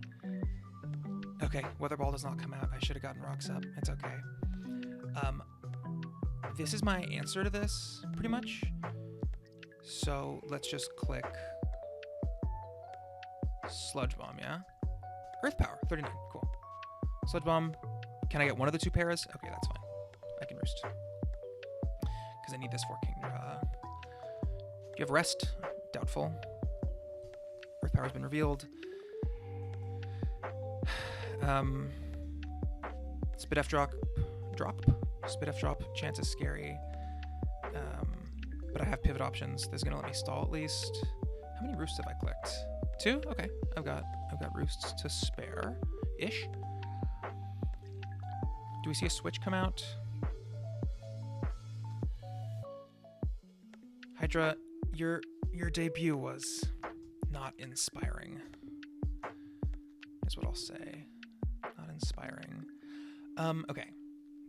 Okay, Weather Ball does not come out. I should have gotten rocks up. It's okay. This is my answer to this, pretty much. So let's just click Sludge Bomb, yeah? Earth Power, 39, cool. Sludge Bomb, can I get one of the 2 paras? Okay, that's fine. I can Roost. Because I need this for Kingdra. Do you have Rest? Doubtful. Earth Power's been revealed. Spit F drop. Spit F drop. Chance is scary. But I have pivot options. This is gonna let me stall at least. How many Roosts have I clicked? 2? Okay. I've got Roosts to spare. Ish. Do we see a switch come out? Hydra, your debut was not inspiring. Is what I'll say. Not inspiring. Okay.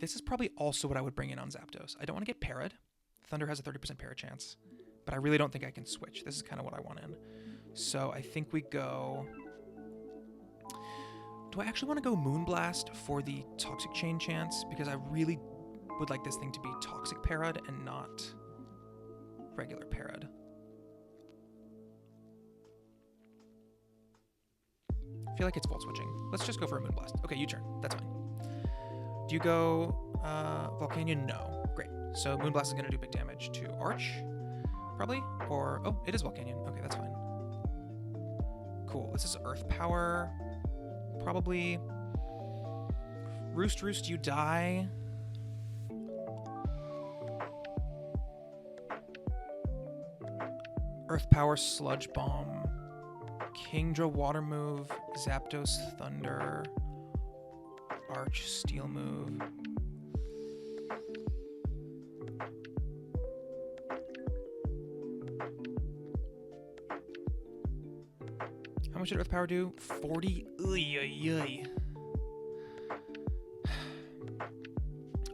This is probably also what I would bring in on Zapdos. I don't want to get parried. Thunder has a 30% parry chance, but I really don't think I can switch. This is kind of what I want in. So I think we go... Do I actually want to go Moonblast for the Toxic Chain chance? Because I really would like this thing to be Toxic parried and not regular parried. I feel like it's Volt switching. Let's just go for a Moonblast. Okay, U-turn. That's fine. Do you go Volcanion? No. Great. So Moonblast is going to do big damage to Arch, probably? Or, oh, it is Volcanion. Okay, that's fine. Cool. This is Earth Power, probably. Roost, you die. Earth Power, Sludge Bomb. Kingdra Water Move, Zapdos Thunder, Arch Steel Move. How much did Earth Power do? 40?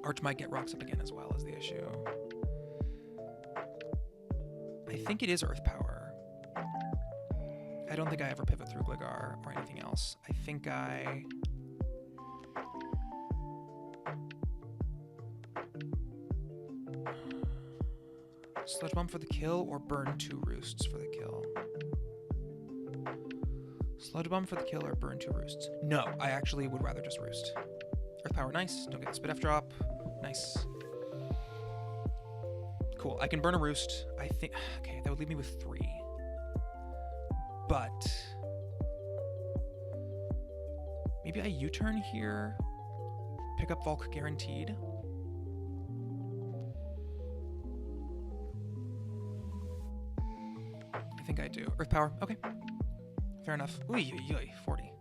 Arch might get rocks up again as well, is the issue. I think it is Earth Power. I don't think I ever pivot through Gligar or anything else. I think I... Sludge Bomb for the kill or burn 2 Roosts for the kill? Sludge Bomb for the kill or burn 2 Roosts? No, I actually would rather just Roost. Earth Power, nice. Don't get the Spit F drop. Nice. Cool, I can burn a Roost. I think... Okay, that would leave me with 3. But... Maybe I U-turn here. Pick up Volk guaranteed. I think I do. Earth Power, okay. Fair enough. 40.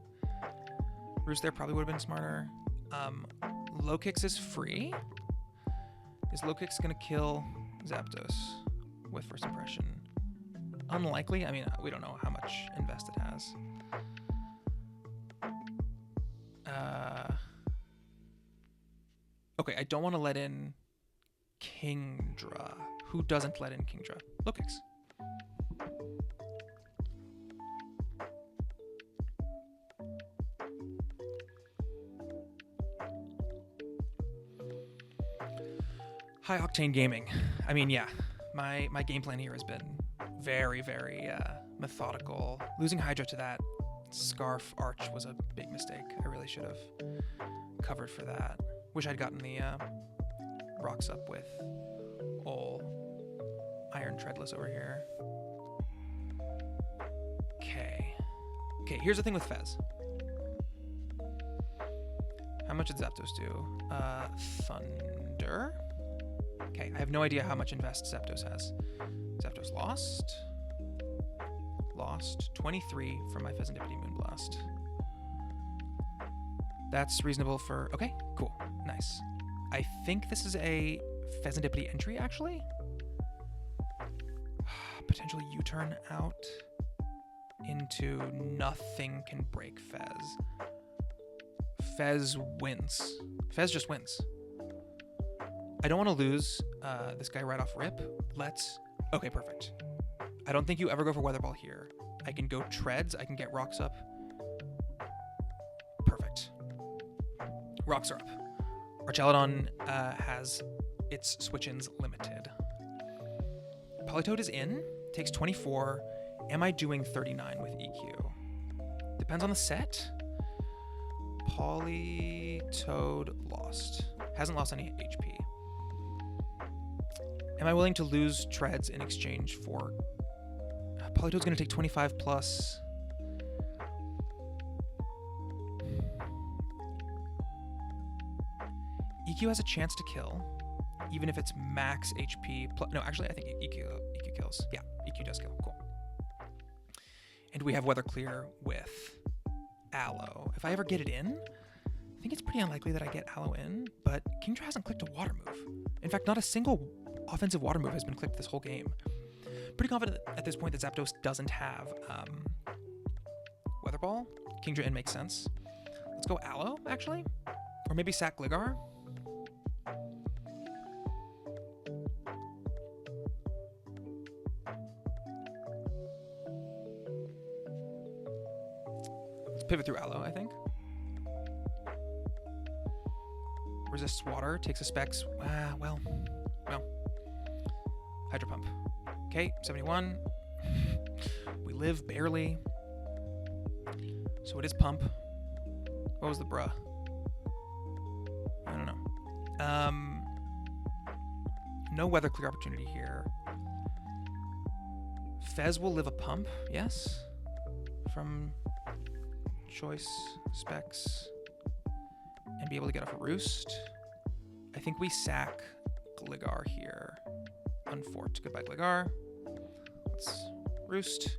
Roost there probably would have been smarter. Low Kicks is free. Is Low Kicks gonna kill Zapdos with First Impression? Unlikely. I mean, we don't know how much invest it has. Okay, I don't want to let in Kingdra. Who doesn't let in Kingdra? Low Kicks. High octane gaming. I mean, yeah, my game plan here has been very, very methodical. Losing Hydra to that Scarf Arch was a big mistake. I really should have covered for that. Wish I'd gotten the rocks up with ol' Iron Treadless over here. Okay, here's the thing with Fez. How much did Zapdos do? Thunder? Okay, I have no idea how much invest Zapdos has. Zapdos lost. Lost 23 from my Pheasantipity Moonblast. That's reasonable for... Okay, cool. Nice. I think this is a Pheasantipity entry, actually. Potentially U-turn out into nothing can break Fez. Fez wins. Fez just wins. I don't want to lose this guy right off rip. Okay, perfect. I don't think you ever go for Weather Ball here. I can go Treads. I can get Rocks up. Perfect. Rocks are up. Archaludon has its switch-ins limited. Politoed is in. Takes 24. Am I doing 39 with EQ? Depends on the set. Politoed lost. Hasn't lost any HP. Am I willing to lose Treads in exchange for... Politoed's going to take 25 plus... EQ has a chance to kill, even if it's max HP. No, actually, I think EQ kills. Yeah, EQ does kill. Cool. And we have Weather Clear with Aloe. If I ever get it in, I think it's pretty unlikely that I get Aloe in, but Kingdra hasn't clicked a water move. In fact, not a single offensive water move has been clicked this whole game. Pretty confident at this point that Zapdos doesn't have Weather Ball. Kingdra in makes sense. Let's go Aloe, actually. Or maybe sack Gligar. Let's pivot through Aloe, I think. Resists water, takes a specs. Well. Hydro Pump. Okay, 71. We live barely. So it is Pump. What was the bruh? I don't know. No Weather Clear opportunity here. Fez will live a Pump, yes. From choice specs. And be able to get off a Roost. I think we sack Gligar here. Unfort. Goodbye, Gligar. Let's Roost.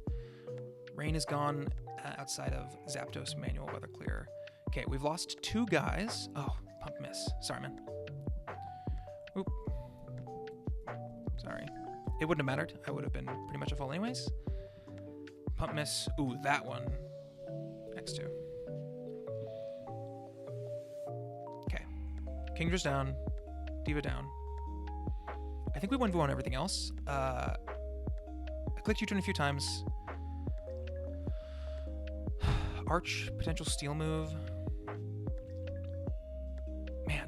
Rain is gone outside of Zapdos manual Weather Clear. Okay, we've lost two guys. Oh, Pump miss. Sorry, man. Oop. Sorry. It wouldn't have mattered. I would have been pretty much a full anyways. Pump miss. Ooh, that one. X2. Okay. Kingdra's down. Diva down. I think we 1v1 everything else. I clicked U-turn a few times. Arch, potential steal move. Man.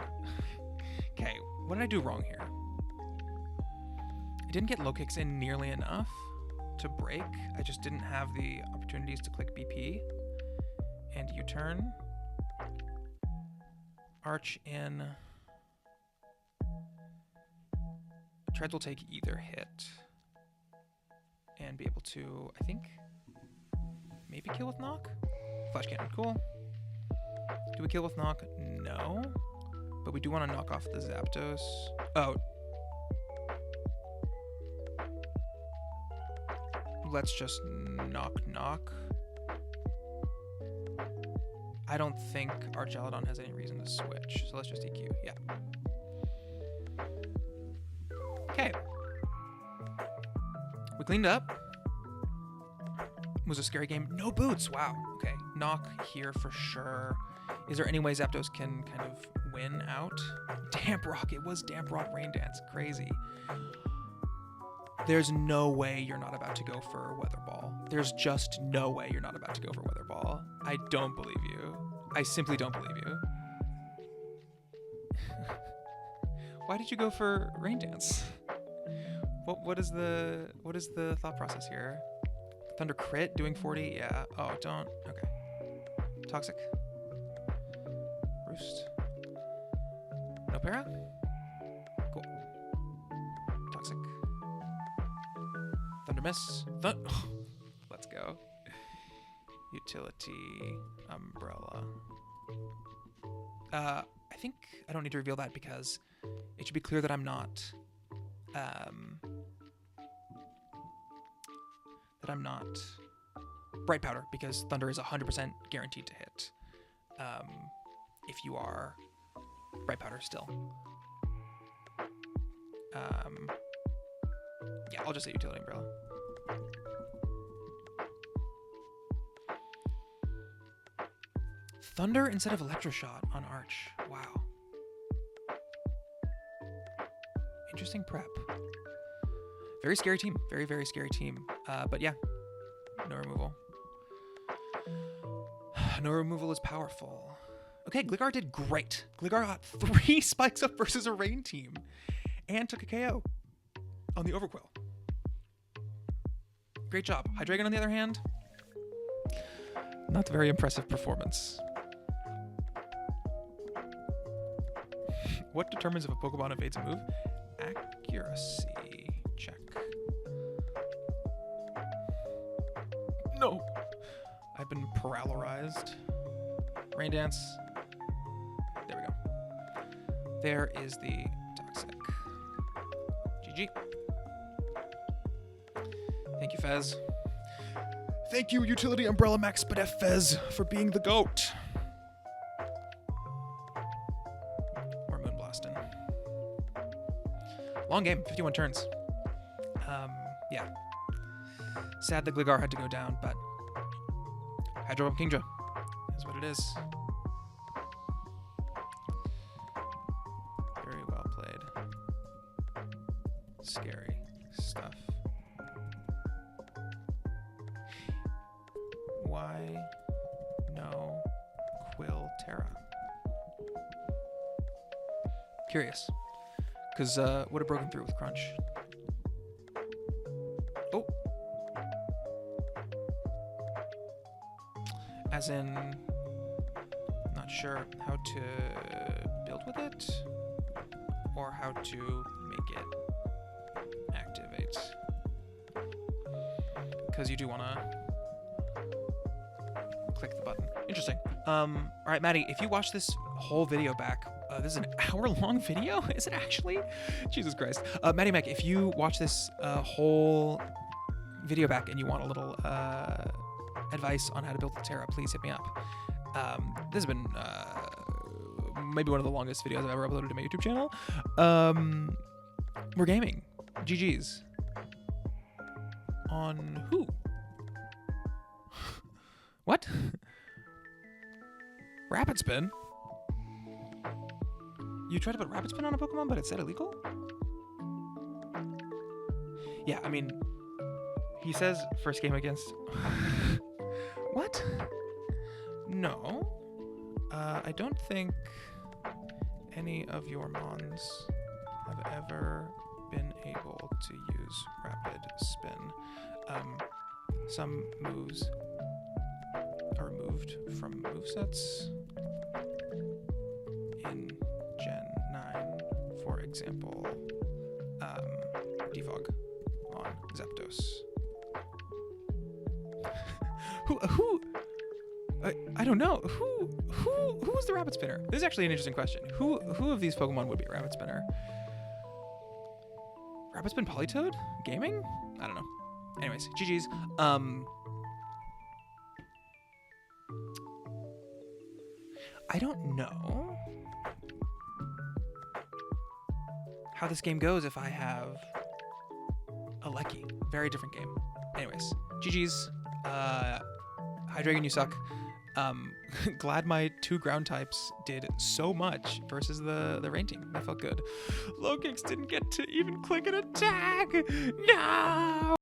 Okay, what did I do wrong here? I didn't get low kicks in nearly enough to break. I just didn't have the opportunities to click BP and U-turn. Arch in. Treads will take either hit and be able to, I think, maybe kill with Knock? Flash Cannon, cool. Do we kill with Knock? No. But we do want to knock off the Zapdos. Oh. Let's just knock. I don't think Archaludon has any reason to switch, so let's just EQ. Yeah. Okay. We cleaned up. It was a scary game. No boots. Wow. Okay. Knock here for sure. Is there any way Zapdos can kind of win out? Damp Rock. It was Damp Rock Rain Dance. Crazy. There's no way you're not about to go for Weather Ball. There's just no way you're not about to go for Weather Ball. I don't believe you. I simply don't believe you. Why did you go for Rain Dance? What is the thought process here? Thunder crit doing 40? Yeah. Oh, don't. Okay. Toxic. Roost. No para? Cool. Toxic. Thunder miss. Let's go. Utility umbrella. I think I don't need to reveal that because it should be clear that I'm not Bright Powder, because Thunder is 100% guaranteed to hit if you are Bright Powder still. Yeah, I'll just say Utility Umbrella. Thunder instead of Electroshot on Arch. Wow. Interesting prep. Very scary team. Very, very scary team. But yeah, no removal. No removal is powerful. Okay, Gligar did great. Gligar got 3 spikes up versus a Rain team and took a KO on the Overquill. Great job. Hydreigon, on the other hand, not a very impressive performance. What determines if a Pokemon evades a move? Accuracy check. No. I've been paralyzed. Rain Dance. There we go. There is the Toxic. GG. Thank you, Fez. Thank you, Utility Umbrella Max Spadef Fez, for being the GOAT. Or Moonblastin'. Long game, 51 turns. Yeah. Sad that Gligar had to go down, but Hydro Pump Kingdra is what it is. Very well played. Scary stuff. Why no Quill Terra? Curious. Because would have broken through with Crunch. Oh. As in, not sure how to build with it or how to make it activate. Because you do want to click the button. Interesting. All right, Maddie, if you watch this whole video back, this is an hour-long video? Is it actually? Jesus Christ. Mattymeck, if you watch this whole video back and you want a little advice on how to build the Terra, please hit me up. This has been maybe one of the longest videos I've ever uploaded to my YouTube channel. We're gaming. GG's. On who? What? Rapid Spin? You tried to put Rapid Spin on a Pokemon, but it said illegal? Yeah, I mean, he says first game against... What? No. I don't think any of your Mons have ever been able to use Rapid Spin. Some moves are removed from movesets in Gen 9, for example, Defog on Zapdos. Who? I don't know. Who was the Rapid Spinner? This is actually an interesting question. Who of these Pokemon would be a Rapid Spinner? Rapid Spin Politoed? Gaming? I don't know. Anyways, GG's. I don't know how this game goes if I have a Lecky. Very different game. Anyways, GG's. Hydreigon, you suck. Glad my 2 ground types did so much versus the Rain team. That felt good. Low Kicks didn't get to even click an attack. No!